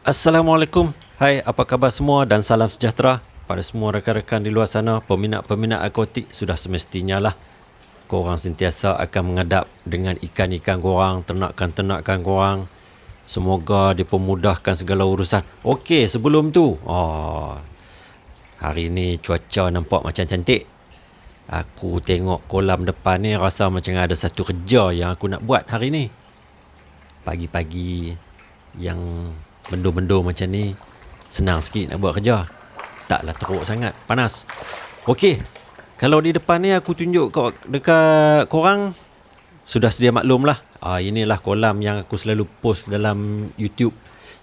Assalamualaikum. Hai, apa khabar semua dan salam sejahtera pada semua rakan-rakan di luar sana. Peminat-peminat akuatik sudah semestinya lah korang sentiasa akan mengadap dengan ikan-ikan korang, ternakan-ternakan korang. Semoga dipermudahkan segala urusan. Okey, sebelum tu, hari ni cuaca nampak macam cantik. Aku tengok kolam depan ni rasa macam ada satu kerja yang aku nak buat hari ni. Pagi-pagi yang mendung-mendung macam ni, senang sikit nak buat kerja. Taklah teruk sangat, panas. Okey, kalau di depan ni aku tunjuk dekat korang, sudah sedia maklum lah. Inilah kolam yang aku selalu post dalam YouTube,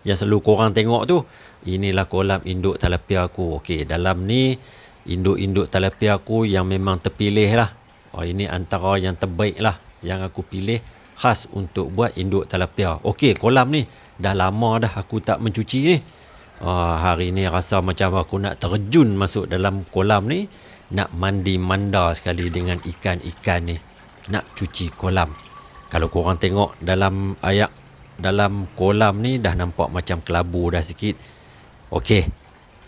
yang selalu korang tengok tu. Inilah kolam induk tilapia aku. Okey, dalam ni induk-induk tilapia aku yang memang terpilih lah. Ini antara yang terbaik lah yang aku pilih khas untuk buat induk tilapia. Okey, kolam ni dah lama dah aku tak mencuci ni. Hari ni rasa macam aku nak terjun masuk dalam kolam ni, nak mandi manda sekali dengan ikan-ikan ni, nak cuci kolam. Kalau korang tengok dalam kolam ni dah nampak macam kelabu dah sikit. Okey,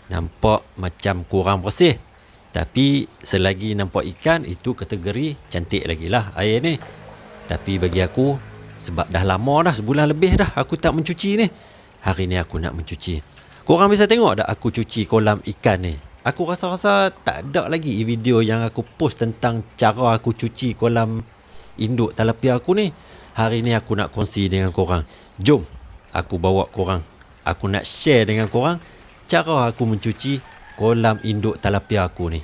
nampak macam kurang bersih. Tapi selagi nampak ikan, itu kategori cantik lagi lah air ni. Tapi bagi aku, sebab dah lama dah, sebulan lebih dah aku tak mencuci ni, hari ni aku nak mencuci. Korang bisa tengok tak aku cuci kolam ikan ni? Aku rasa-rasa tak ada lagi video yang aku post tentang cara aku cuci kolam induk tilapia aku ni. Hari ni aku nak kongsi dengan korang. Jom aku bawa korang, aku nak share dengan korang cara aku mencuci kolam induk tilapia aku ni.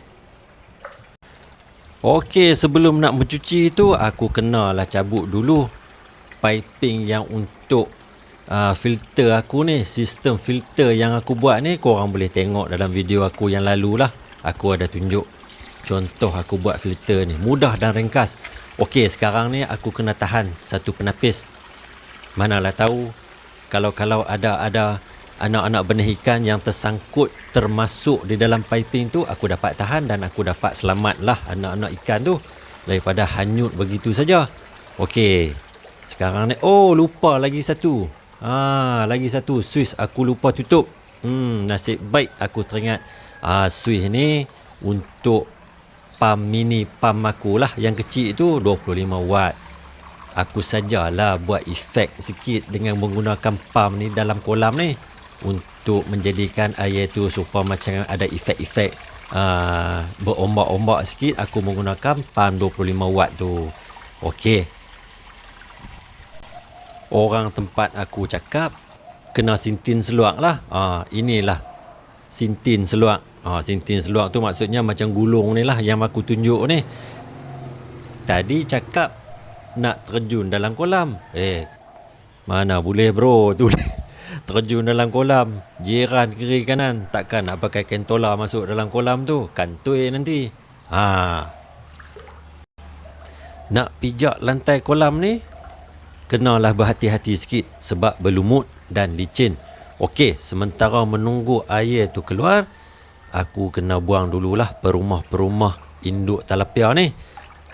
Okey, sebelum nak mencuci tu, aku kenalah cabut dulu piping yang untuk filter aku ni. Sistem filter yang aku buat ni, korang boleh tengok dalam video aku yang lalu lah. Aku ada tunjuk contoh aku buat filter ni, mudah dan ringkas. Okey, sekarang ni aku kena tahan satu penapis. Manalah tahu kalau ada anak-anak benih ikan yang tersangkut, termasuk di dalam piping tu, aku dapat tahan dan aku dapat selamatlah anak-anak ikan tu daripada hanyut begitu saja. Okey, sekarang ni lupa lagi satu. Lagi satu suis aku lupa tutup. Nasib baik aku teringat. Suis ni untuk mini pump aku lah, yang kecil tu 25 watt. Aku sajalah buat efek sikit dengan menggunakan pump ni dalam kolam ni, untuk menjadikan air tu supaya macam ada efek-efek berombak-ombak sikit. Aku menggunakan pump 25 watt tu. Okey, orang tempat aku cakap kena sintin seluak lah. Inilah sintin seluak. Sintin seluak tu maksudnya macam gulung ni lah yang aku tunjuk ni. Tadi cakap nak terjun dalam kolam, mana boleh bro tu. Terjun dalam kolam, jiran kiri kanan, takkan nak pakai kentola masuk dalam kolam tu, kantoi nanti. Nak pijak lantai kolam ni, kenalah berhati-hati sikit sebab berlumut dan licin. Okey, sementara menunggu air tu keluar, aku kena buang dululah perumah-perumah induk tilapia ni.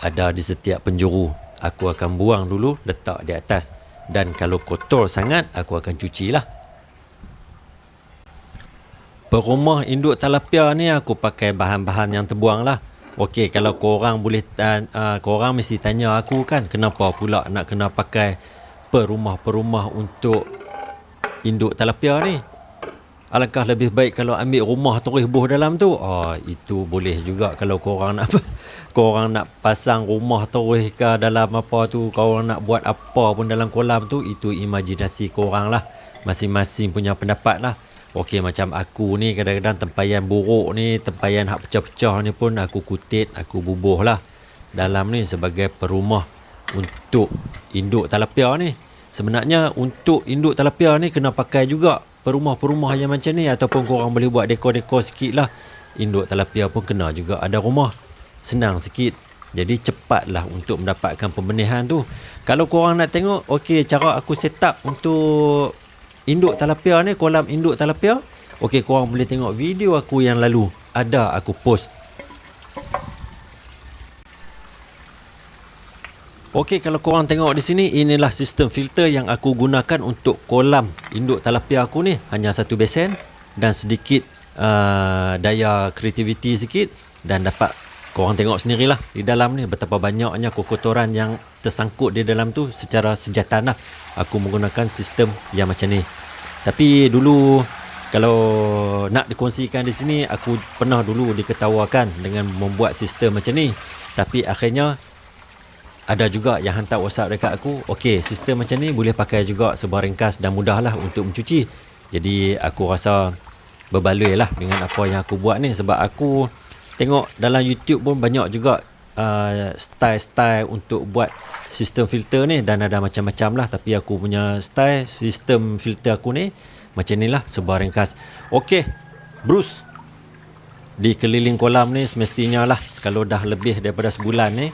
Ada di setiap penjuru. Aku akan buang dulu, letak di atas. Dan kalau kotor sangat, aku akan cuci lah. Perumah induk tilapia ni aku pakai bahan-bahan yang terbuang lah. Okey, kalau korang korang mesti tanya aku kan, kenapa pula nak kena pakai perumah-perumah untuk induk tilapia ni? Alangkah lebih baik kalau ambil rumah terus buh dalam tu. Itu boleh juga kalau korang nak pasang rumah terus ke dalam apa tu, korang nak buat apa pun dalam kolam tu, itu imajinasi korang lah. Masing-masing punya pendapat lah. Okey, macam aku ni kadang-kadang tempayan buruk ni, tempayan hak pecah-pecah ni pun aku kutit, aku bubuh lah dalam ni sebagai perumah untuk induk tilapia ni. Sebenarnya untuk induk tilapia ni kena pakai juga perumah-perumah yang macam ni, ataupun korang boleh buat dekor-dekor sikit lah. Induk tilapia pun kena juga ada rumah, senang sikit. Jadi cepatlah untuk mendapatkan pembenihan tu. Kalau korang nak tengok, okey, cara aku set up untuk induk tilapia ni, kolam induk tilapia, okey, korang boleh tengok video aku yang lalu, ada aku post. Okey, kalau korang tengok di sini, inilah sistem filter yang aku gunakan untuk kolam induk tilapia aku ni. Hanya satu besen dan sedikit daya kreativiti sikit, dan dapat korang tengok sendirilah di dalam ni betapa banyaknya kotoran yang tersangkut di dalam tu. Secara sejatan lah aku menggunakan sistem yang macam ni. Tapi dulu kalau nak dikongsikan di sini, aku pernah dulu diketawakan dengan membuat sistem macam ni. Tapi akhirnya ada juga yang hantar WhatsApp dekat aku, okey, sistem macam ni boleh pakai juga, sebar ringkas dan mudahlah untuk mencuci. Jadi aku rasa berbaloi lah dengan apa yang aku buat ni, sebab aku tengok dalam YouTube pun banyak juga style-style untuk buat sistem filter ni, dan ada macam-macam lah. Tapi aku punya style sistem filter aku ni macam ni lah, sebar ringkas. Okey, Bruce, di keliling kolam ni semestinya lah, kalau dah lebih daripada sebulan ni,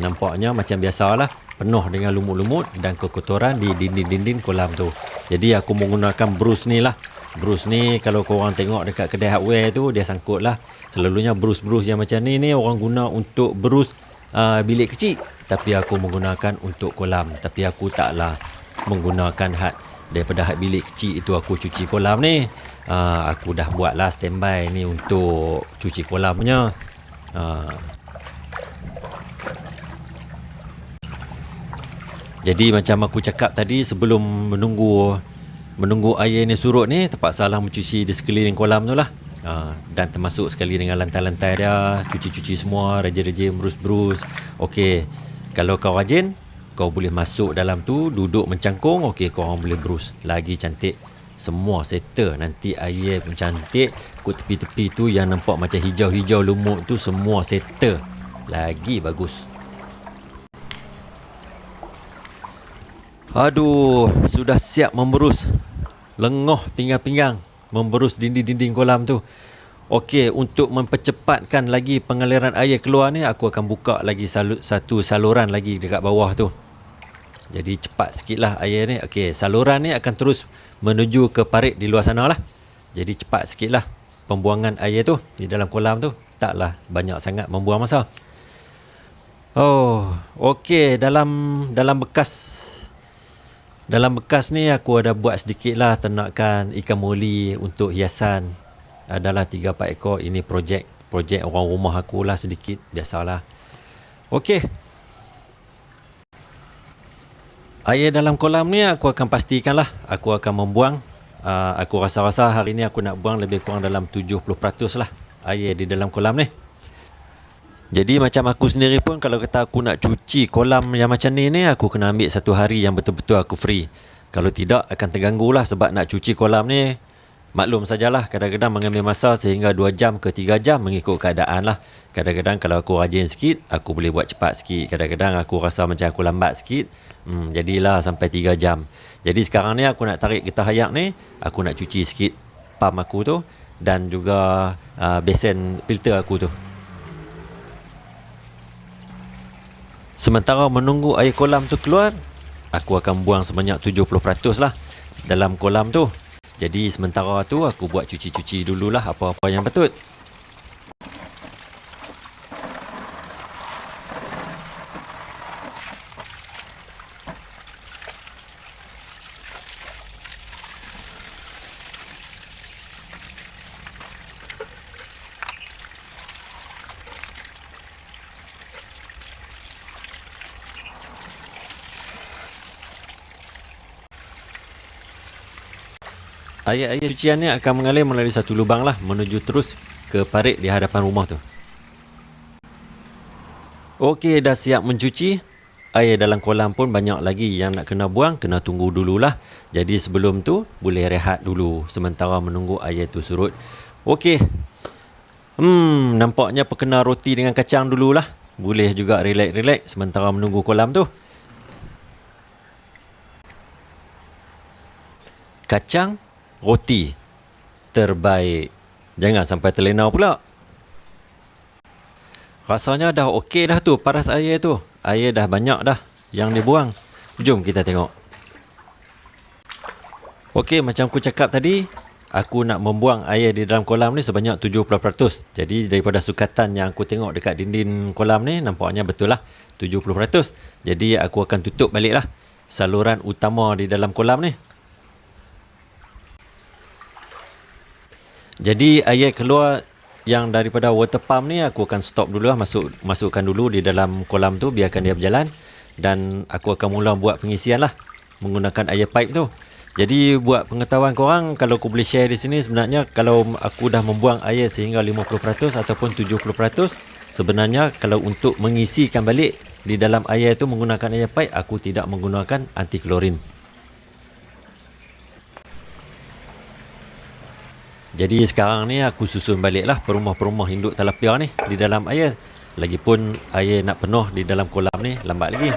nampaknya macam biasalah, penuh dengan lumut-lumut dan kekotoran di dinding-dinding kolam tu. Jadi aku menggunakan brus ni lah. Brus ni kalau korang tengok dekat kedai hardware tu, dia sangkut lah. Selalunya brus-brus yang macam ni orang guna untuk brus bilik kecil, tapi aku menggunakan untuk kolam. Tapi aku taklah menggunakan daripada bilik kecil itu aku cuci kolam ni. Aku dah buat lah standby ni untuk cuci kolam punya. Jadi macam aku cakap tadi, sebelum menunggu air ni surut ni, terpaksalah mencuci di sekeliling kolam tu lah. Dan termasuk sekali dengan lantai-lantai dia, cuci-cuci semua, rejim-rejim, brus-brus. Okey, kalau kau rajin, kau boleh masuk dalam tu, duduk mencangkung, okey, kau orang boleh brus. Lagi cantik. Semua settle. Nanti air pun cantik. Kat tepi-tepi tu yang nampak macam hijau-hijau lumut tu, semua settle. Lagi bagus. Aduh, sudah siap memberus. Lengoh pinggang-pinggang memberus dinding-dinding kolam tu. Okey, untuk mempercepatkan lagi pengaliran air keluar ni, aku akan buka lagi satu saluran lagi dekat bawah tu. Jadi cepat sikit lah air ni. Okey, saluran ni akan terus menuju ke parit di luar sana lah. Jadi cepat sikit lah pembuangan air tu di dalam kolam tu. Taklah banyak sangat membuang masa. Oh, okey, dalam bekas ni aku ada buat sedikit lah ternakan ikan moli untuk hiasan. Adalah 3-4 ekor. Ini projek orang rumah aku lah sedikit. Biasalah. Okey. Air dalam kolam ni aku akan pastikan lah aku akan membuang. Aku rasa-rasa hari ni aku nak buang lebih kurang dalam 70% lah air di dalam kolam ni. Jadi macam aku sendiri pun, kalau kata aku nak cuci kolam yang macam ni, aku kena ambil satu hari yang betul-betul aku free. Kalau tidak akan terganggu lah, sebab nak cuci kolam ni maklum sajalah, kadang-kadang mengambil masa sehingga 2 jam ke 3 jam mengikut keadaan lah. Kadang-kadang kalau aku rajin sikit, aku boleh buat cepat sikit. Kadang-kadang aku rasa macam aku lambat sikit, jadilah sampai 3 jam. Jadi sekarang ni aku nak tarik getah ayak ni, aku nak cuci sikit pam aku tu, dan juga besen filter aku tu. Sementara menunggu air kolam tu keluar, aku akan buang sebanyak 70% lah dalam kolam tu. Jadi sementara tu aku buat cuci-cuci dululah apa-apa yang patut. Air cucian ni akan mengalir melalui satu lubang lah, menuju terus ke parit di hadapan rumah tu. Okey, dah siap mencuci. Air dalam kolam pun banyak lagi yang nak kena buang, kena tunggu dululah. Jadi sebelum tu boleh rehat dulu sementara menunggu air tu surut. Okey. Nampaknya perkena roti dengan kacang dululah. Boleh juga relax-relax sementara menunggu kolam tu. Kacang, roti terbaik. Jangan sampai terlena pula. Rasanya dah okey dah tu, paras air tu. Air dah banyak dah yang dibuang. Jom kita tengok. Okey, macam aku cakap tadi, aku nak membuang air di dalam kolam ni sebanyak 70%. Jadi daripada sukatan yang aku tengok dekat dinding kolam ni, nampaknya betul lah 70%. Jadi aku akan tutup balik lah saluran utama di dalam kolam ni. Jadi air keluar yang daripada water pump ni aku akan stop dulu lah, masukkan dulu di dalam kolam tu, biarkan dia berjalan, dan aku akan mula buat pengisian lah menggunakan air pipe tu. Jadi buat pengetahuan korang, kalau aku boleh share di sini, sebenarnya kalau aku dah membuang air sehingga 50% ataupun 70%, sebenarnya kalau untuk mengisikan balik di dalam air tu menggunakan air pipe, aku tidak menggunakan anti klorin. Jadi sekarang ni aku susun baliklah perumah-perumah induk tilapia ni di dalam air. Lagipun air nak penuh di dalam kolam ni lambat lagi.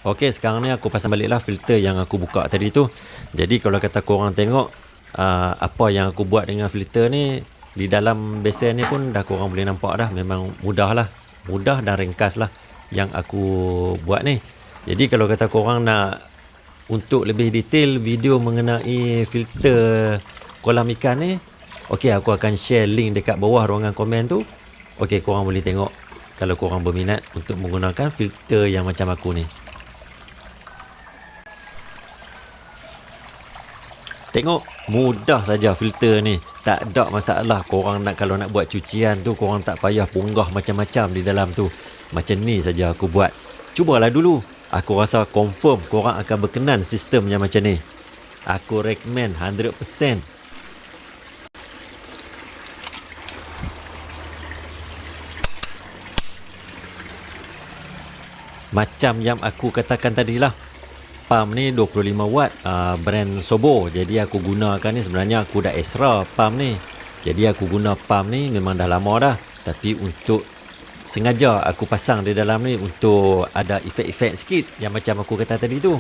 Okey, sekarang ni aku pasang baliklah filter yang aku buka tadi tu. Jadi kalau kata korang tengok apa yang aku buat dengan filter ni di dalam besen ni pun dah korang boleh nampak dah. Memang mudah lah, mudah dan ringkas lah yang aku buat ni. Jadi kalau kata korang nak untuk lebih detail video mengenai filter kolam ikan ni, okey, aku akan share link dekat bawah ruangan komen tu. Okey, korang boleh tengok kalau korang berminat untuk menggunakan filter yang macam aku ni. Tengok, mudah saja filter ni. Tak ada masalah. Korang nak, kalau nak buat cucian tu, korang tak payah punggah macam-macam di dalam tu. Macam ni saja aku buat. Cubalah dulu. Aku rasa confirm korang akan berkenan sistem yang macam ni. Aku recommend 100%. Macam yang aku katakan tadilah, pump ni 25 watt, brand Sobo. Jadi aku gunakan ni, sebenarnya aku dah extra pump ni. Jadi aku guna pump ni memang dah lama dah, tapi untuk sengaja aku pasang di dalam ni untuk ada efek-efek sikit yang macam aku kata tadi tu.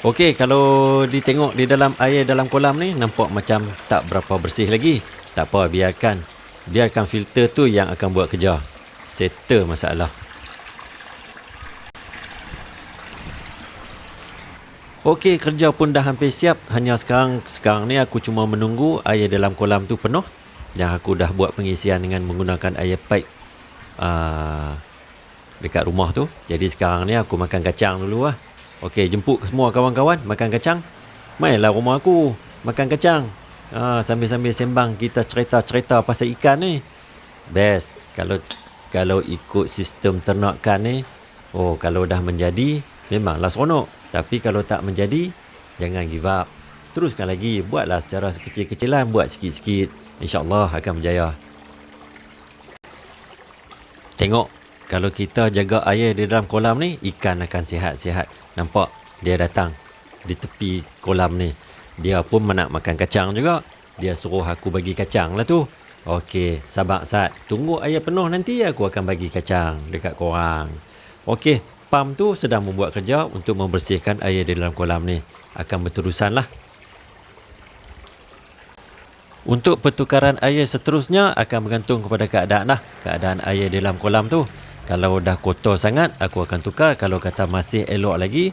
Okey, kalau ditengok di dalam air dalam kolam ni nampak macam tak berapa bersih lagi. Tak apa, biarkan filter tu yang akan buat kerja. Settle masalah. Okey, kerja pun dah hampir siap. Hanya sekarang ni aku cuma menunggu air dalam kolam tu penuh. Yang aku dah buat pengisian dengan menggunakan air pipe dekat rumah tu. Jadi sekarang ni aku makan kacang dulu lah. Okey, jemput semua kawan-kawan makan kacang. Mainlah rumah aku makan kacang. Sambil-sambil sembang, kita cerita-cerita pasal ikan ni. Best. Kalau ikut sistem ternakan ni, kalau dah menjadi memanglah seronok. Tapi kalau tak menjadi, jangan give up. Teruskan lagi, buatlah secara sekecil-kecilan, buat sikit-sikit. InsyaAllah akan berjaya. Tengok, kalau kita jaga air di dalam kolam ni, ikan akan sihat-sihat. Nampak? Dia datang di tepi kolam ni. Dia pun nak makan kacang juga. Dia suruh aku bagi kacang lah tu. Okey, sabar Sat. Tunggu air penuh nanti aku akan bagi kacang dekat korang. Okey, pump tu sedang membuat kerja untuk membersihkan air di dalam kolam ni. Akan berterusan lah. Untuk pertukaran air seterusnya akan bergantung kepada keadaan air di dalam kolam tu. Kalau dah kotor sangat, aku akan tukar. Kalau kata masih elok lagi,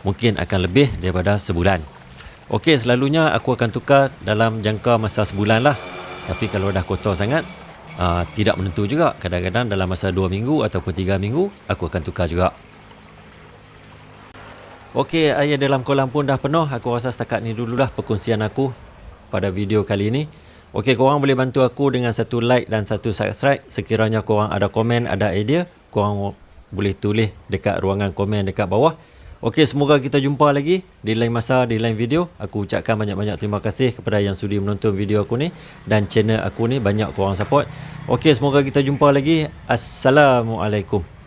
mungkin akan lebih daripada sebulan. Okey, selalunya aku akan tukar dalam jangka masa sebulan lah. Tapi kalau dah kotor sangat, tidak menentu juga. Kadang-kadang dalam masa 2 minggu ataupun 3 minggu, aku akan tukar juga. Okey, air dalam kolam pun dah penuh. Aku rasa setakat ni dululah perkongsian aku pada video kali ini. Okey, korang boleh bantu aku dengan satu like dan satu subscribe. Sekiranya korang ada komen, ada idea, korang boleh tulis dekat ruangan komen dekat bawah. Okey, semoga kita jumpa lagi di lain masa, di lain video. Aku ucapkan banyak-banyak terima kasih kepada yang sudi menonton video aku ni. Dan channel aku ni banyak korang support. Okey, semoga kita jumpa lagi. Assalamualaikum.